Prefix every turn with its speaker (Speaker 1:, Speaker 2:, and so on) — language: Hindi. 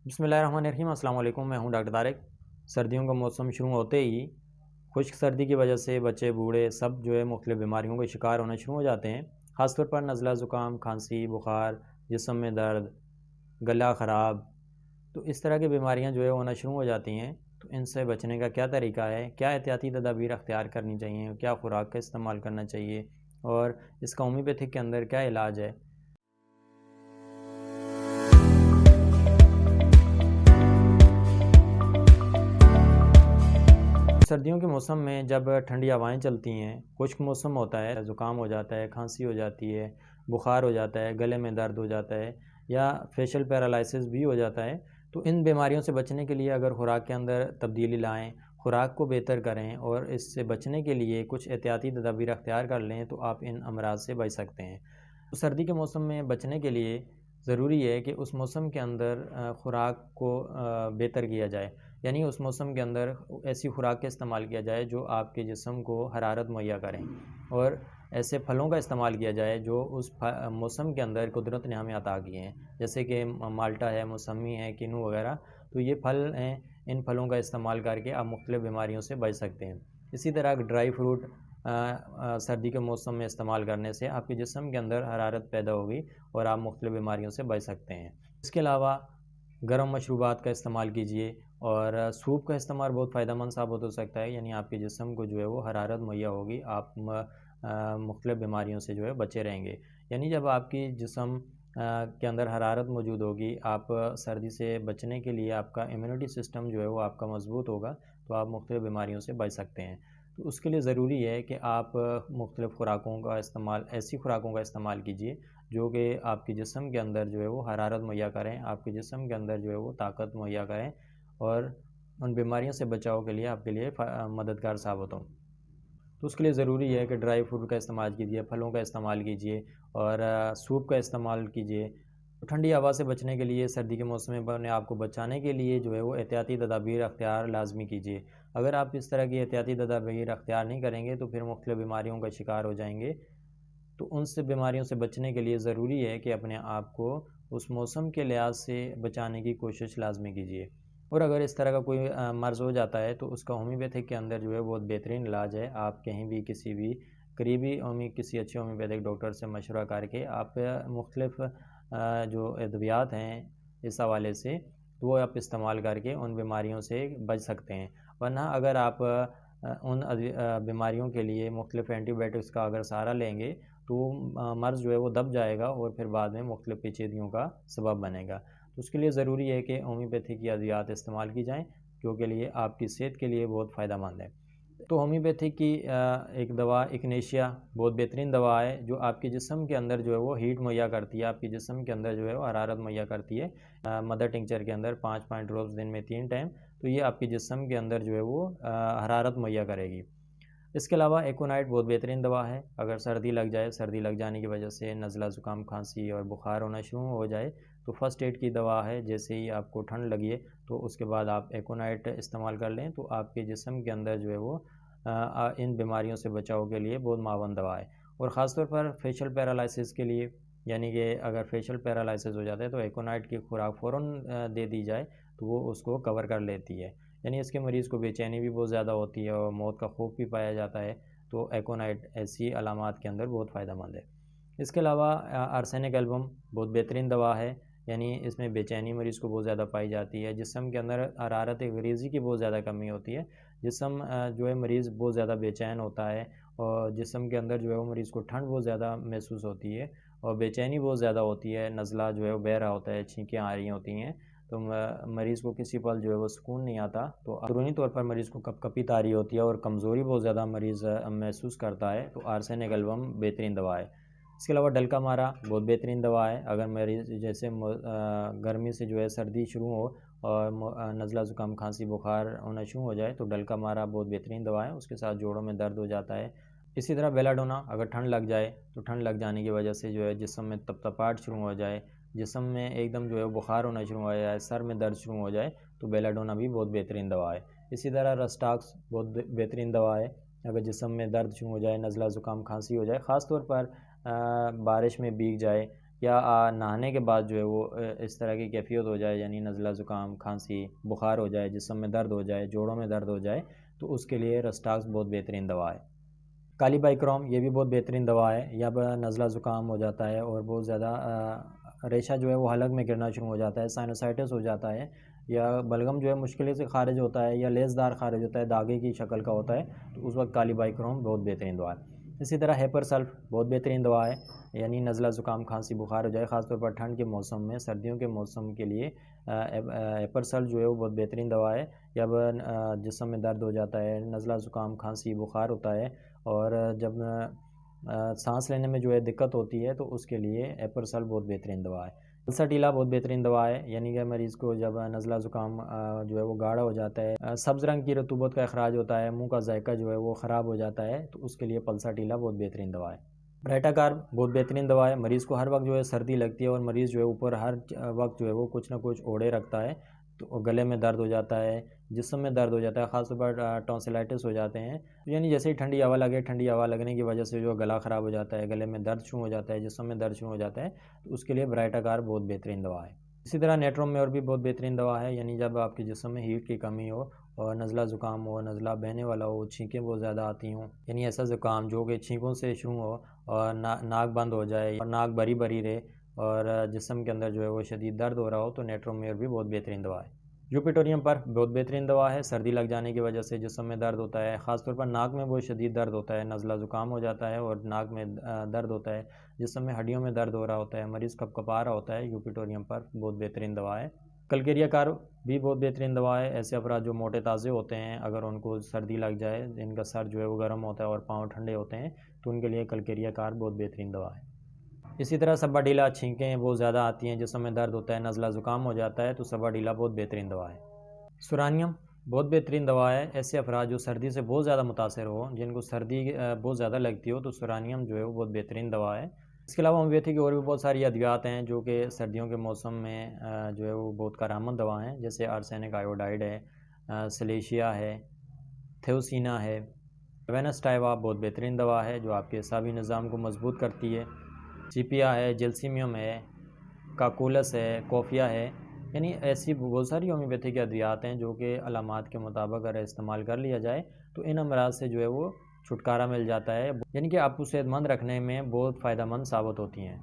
Speaker 1: बिस्मिल्लाहिर्रहमानिर्रहीम। अस्सलाम वालेकुम। मैं हूं डॉक्टर तारिक। सर्दियों का मौसम शुरू होते ही खुश्क सर्दी की वजह से बच्चे बूढ़े सब जो है मुख्तलिफ़ बीमारियों के शिकार होना शुरू हो जाते हैं। ख़ासतौर पर नज़ला ज़ुकाम, खांसी, बुखार, जिस्म में दर्द, गला ख़राब, तो इस तरह की बीमारियां जो है होना शुरू हो जाती हैं। तो इनसे बचने का क्या तरीका है, क्या एहतियाती तदाबीर अख्तियार करनी चाहिए, क्या ख़ुराक का इस्तेमाल करना चाहिए और इसका होम्योपैथिक के अंदर क्या इलाज है। सर्दियों के मौसम में जब ठंडी हवाएं चलती हैं, खुश्क मौसम होता है, ज़ुकाम हो जाता है, खांसी हो जाती है, बुखार हो जाता है, गले में दर्द हो जाता है या फेशियल पैरालिसिस भी हो जाता है। तो इन बीमारियों से बचने के लिए अगर खुराक के अंदर तब्दीली लाएँ, खुराक को बेहतर करें और इससे बचने के लिए कुछ एहतियाती तदाबीर अख्तियार कर लें, तो आप इन अमराज से बच सकते हैं। तो सर्दी के मौसम में बचने के लिए ज़रूरी है कि उस मौसम के अंदर खुराक को बेहतर किया जाए। यानी उस मौसम के अंदर ऐसी खुराक का इस्तेमाल किया जाए जो आपके जिस्म को हरारत मुहैया करें और ऐसे फलों का इस्तेमाल किया जाए जो उस मौसम के अंदर कुदरत ने हमें अता किए हैं, जैसे कि माल्टा है, मौसमी है, किन्नू वगैरह। तो ये फल हैं, इन फलों का इस्तेमाल करके आप मुख्तलिफ़ बीमारियों से बच सकते हैं। इसी तरह ड्राई फ्रूट सर्दी के मौसम में इस्तेमाल करने से आपके जिस्म के अंदर हरारत पैदा होगी और आप मुख्तलिफ़ बीमारियों से बच सकते हैं। इसके अलावा गर्म मशरूबात का इस्तेमाल कीजिए और सूप का इस्तेमाल बहुत फ़ायदेमंद साबित हो सकता है। यानी आपके जिस्म को जो है वो हरारत मुहैया होगी, आप मुख्तलिफ़ बीमारियों से जो है बचे रहेंगे। यानी जब आपकी जिस्म के अंदर हरारत मौजूद होगी, आप सर्दी से बचने के लिए आपका इम्यूनिटी सिस्टम जो है वो आपका मज़बूत होगा, तो आप मुख्तलिफ़ बीमारियों से बच सकते हैं। तो उसके लिए ज़रूरी है कि आप मुख्तलिफ़ खुराकों का इस्तेमाल, ऐसी खुराकों का इस्तेमाल कीजिए जो कि आपके जिस्म के अंदर जो है वो हरारत मुहैया करें, आपके जिस्म के अंदर जो है वो ताकत मुहैया करें और उन बीमारियों से बचाव के लिए आपके लिए मददगार साबित हों। तो उसके लिए ज़रूरी है कि ड्राई फ्रूट का इस्तेमाल कीजिए, फलों का इस्तेमाल कीजिए और सूप का इस्तेमाल कीजिए। तो ठंडी हवा से बचने के लिए, सर्दी के मौसम में अपने आप को बचाने के लिए जो है वो एहतियाती तदाबीर अख्तियार लाज़मी कीजिए। अगर आप इस तरह की एहतियाती तदाबीर अख्तियार नहीं करेंगे तो फिर मुख्तलिफ़ बीमारियों का शिकार हो जाएंगे। तो उनसे बीमारियों से बचने के लिए ज़रूरी है कि अपने आप को उस मौसम के लिहाज से बचाने की कोशिश लाज़मी कीजिए। और अगर इस तरह का कोई मर्ज़ हो जाता है तो उसका होम्योपैथिक के अंदर जो है बहुत बेहतरीन इलाज है। आप कहीं भी किसी भी करीबी किसी अच्छे होम्योपैथिक डॉक्टर से मशवरा करके आप मुख्तलिफ़ जो अद्वियात हैं इस हवाले से, तो वो आप इस्तेमाल करके उन बीमारियों से बच सकते हैं। वरना अगर आप उन बीमारियों के लिए मुख्तलिफ़ एंटीबायोटिक्स का अगर सहारा लेंगे तो मर्ज़ जो है वो दब जाएगा और फिर बाद में मुख्तलिफ़ पेचीदगियों का सबब बनेगा। तो उसके लिए ज़रूरी है कि होम्योपैथी की अद्वियात इस्तेमाल की जाएँ, जो के लिए आपकी सेहत के लिए बहुत फ़ायदेमंद है। तो होम्योपैथी की एक दवा इग्नेशिया बहुत बेहतरीन दवा है जो आपके जिस्म के अंदर जो है वो हीट मुहैया करती है, आपके जिस्म के अंदर जो है वो हरारत मुहैया करती है। मदर टिंचर के अंदर 5-5 ड्रॉप्स दिन में 3 टाइम, तो ये आपके जिस्म के अंदर जो है वो हरारत मुहैया करेगी। इसके अलावा एकोनाइट बहुत बेहतरीन दवा है। अगर सर्दी लग जाए, सर्दी लग जाने की वजह से नज़ला ज़ुकाम, खांसी और बुखार होना शुरू हो जाए, तो फ़र्स्ट एड की दवा है। जैसे ही आपको ठंड लगी है तो उसके बाद आप एकोनाइट इस्तेमाल कर लें, तो आपके जिस्म के अंदर जो है वो इन बीमारियों से बचाव के लिए बहुत मावन दवा है। और ख़ास तौर पर फेशियल पैरालिसिस के लिए, यानी कि अगर फेशियल पैरालिसिस हो जाता है तो एकोनाइट की खुराक फ़ौरन दे दी जाए, तो वो उसको कवर कर लेती है। यानी इसके मरीज़ को बेचैनी भी बहुत ज़्यादा होती है और मौत का खौफ भी पाया जाता है, तो एकोनाइट ऐसी अलामात के अंदर बहुत फ़ायदेमंद है। इसके अलावा आर्सेनिक एल्बम बहुत बेहतरीन दवा है। यानी इसमें बेचैनी मरीज़ को बहुत ज़्यादा पाई जाती है, जिस्म के अंदर हरारत ग़रीज़ी की बहुत ज़्यादा कमी होती है। जिस्म जो है मरीज़ बहुत ज़्यादा बेचैन होता है और जिस्म के अंदर जो है वो मरीज़ को ठंड बहुत ज़्यादा महसूस होती है और बेचैनी बहुत ज़्यादा होती है, नज़ला जो है वो बह रहा होता है, छींकें आ रही होती हैं, तो मरीज़ को किसी पल जो है वो सुकून नहीं आता। तो अंदरूनी तौर पर मरीज़ को कँपकँपी तारी होती है और कमज़ोरी बहुत ज़्यादा मरीज़ महसूस करता है, तो आर्सेनिक एल्बम बेहतरीन दवा है। इसके अलावा डल्का मारा बहुत बेहतरीन दवा है। अगर मरीज़ जैसे गर्मी से जो है सर्दी शुरू हो और नज़ला ज़ुकाम, खांसी, बुखार होना शुरू हो जाए, तो डल्का मारा बहुत बेहतरीन दवा है। उसके साथ जोड़ों में दर्द हो जाता है। इसी तरह बेलाडोना, अगर ठंड लग जाए तो ठंड लग जाने की वजह से जो है जिस्म में तपतपाहट शुरू हो जाए, जिस्म में एकदम जो है बुखार होना शुरू हो जाए, सर में दर्द शुरू हो जाए, तो बेलाडोना भी बहुत बेहतरीन दवा है। इसी तरह रस्टाक्स बहुत बेहतरीन दवा है। अगर जिस्म में दर्द शुरू हो जाए, नज़ला ज़ुकाम, खांसी हो जाए, ख़ास तौर पर बारिश में भीग जाए या नहाने के बाद जो है वो इस तरह की कैफियत हो जाए, यानी नज़ला ज़ुकाम, खांसी, बुखार हो जाए, जिस्म में दर्द हो जाए, जोड़ों में दर्द हो जाए, तो उसके लिए रस्टाक्स बहुत बेहतरीन दवा है। काली बाइक्रोम ये भी बहुत बेहतरीन दवा है। जब नज़ला ज़ुकाम हो जाता है और बहुत ज़्यादा रेशा जो है वो हलक में गिरना शुरू हो जाता है, साइनोसाइटिस हो जाता है, या बलगम जो है मुश्किल से खारिज होता है, या लेसदार खारिज होता है, दागे की शक्ल का होता है, तो उस वक्त काली बाइक्रोम बहुत बेहतरीन दवा है। इसी तरह हेपर सल्फ बहुत बेहतरीन दवा है, यानी नज़ला ज़ुकाम, खांसी, बुखार हो जाए, ख़ासतौर पर ठंड के मौसम में, सर्दियों के मौसम के लिए हेपर सल्फ जो है वो बहुत बेहतरीन दवा है। जब जिस्म में दर्द हो जाता है, नज़ला ज़ुकाम, खांसी, बुखार होता है, और जब सांस लेने में जो है दिक्कत होती है, तो उसके लिए हेपर सल्फ बहुत बेहतरीन दवा है। पल्साटीला बहुत बेहतरीन दवा है, यानी कि मरीज़ को जब नज़ला ज़ुकाम जो है वो गाढ़ा हो जाता है, सब्ज़ रंग की रतूबत का अखराज होता है, मुंह का जायका जो है वो ख़राब हो जाता है, तो उसके लिए पल्साटीला बहुत बेहतरीन दवा है। ब्राइटाकार्ब बहुत बेहतरीन दवा है। मरीज़ को हर वक्त जो है सर्दी लगती है, और मरीज़ जो है ऊपर हर वक्त जो है वो कुछ ना कुछ ओढ़े रखता है, तो गले में दर्द हो जाता है, जिस्म में दर्द हो जाता है, ख़ासतौर पर टॉन्सिलाइटिस हो जाते हैं, तो यानी जैसे ही ठंडी हवा लगे, ठंडी हवा लगने की वजह से जो गला ख़राब हो जाता है, गले में दर्द शुरू हो जाता है, जिस्म में दर्द शुरू हो जाता है, तो उसके लिए ब्राइटाकार्ब बहुत बेहतरीन दवा है। इसी तरह नेट्रोमेयर भी बहुत बेहतरीन दवा है, यानी जब आपके जिस्म में हीट की कमी हो, और नज़ला ज़ुकाम हो, नज़ला बहने वाला हो, छींकें बहुत ज़्यादा आती हों, यानी ऐसा ज़ुकाम जो कि छींकों से शुरू हो और नाक बंद हो जाए, और नाक भरी भरी रहे, और जिस्म के अंदर जो है वो शदीद दर्द हो रहा हो, तो नेट्रोमेयर भी बहुत बेहतरीन दवा है। यूपिटोरियम पर बहुत बेहतरीन दवा है। सर्दी लग जाने की वजह से जिस्म में दर्द होता है, ख़ासतौर पर नाक में बहुत शदीद दर्द होता है, नज़ला ज़ुकाम हो जाता है और नाक में दर्द होता है, जिस्म में हड्डियों में दर्द हो रहा होता है, मरीज़ कपकपा रहा होता है, यूपिटोरियम पर बहुत बेहतरीन दवा है। कलकेरिया कार्ब भी बहुत बेहतरीन दवा है। ऐसे अफराद जो मोटे ताज़े होते हैं, अगर उनको सर्दी लग जाए, जिनका सर जो है वो गर्म होता है और पाँव ठंडे होते हैं, तो उनके लिए कलकेरिया कार्ब बहुत बेहतरीन दवा है। इसी तरह सब्बाडीला, छींकें बहुत ज़्यादा आती हैं, जिसमें दर्द होता है, नज़ला ज़ुकाम हो जाता है, तो सब्बाडीला बहुत बेहतरीन दवा है। सुरानियम बहुत बेहतरीन दवा है। ऐसे अफराद जो सर्दी से बहुत ज़्यादा मुतासर हो, जिनको सर्दी बहुत ज़्यादा लगती हो, तो सुरानियम जो है वो बहुत बेहतरीन दवा है। इसके अलावा होम्योपैथी की और भी बहुत सारी अद्वियात हैं जो कि सर्दियों के मौसम में जो है वो बहुत कारआमद दवा हैं, जैसे आर्सेनिक आयोडाइड है, सलेशिया है, थेओसिना है। वेनस्टाइवा बहुत बेहतरीन दवा है जो आपके एसाबी निज़ाम को मजबूत करती है। चिपिया है, जेल्सीमियम है, काकुलस है, कोफिया है, यानी ऐसी बहुत सारी होम्योपैथी की अद्वियात हैं जो कि अलामात के मुताबिक अगर इस्तेमाल कर लिया जाए तो इन अमराज से जो है वो छुटकारा मिल जाता है, यानी कि आपको सेहतमंद रखने में बहुत फ़ायदेमंद साबित होती हैं।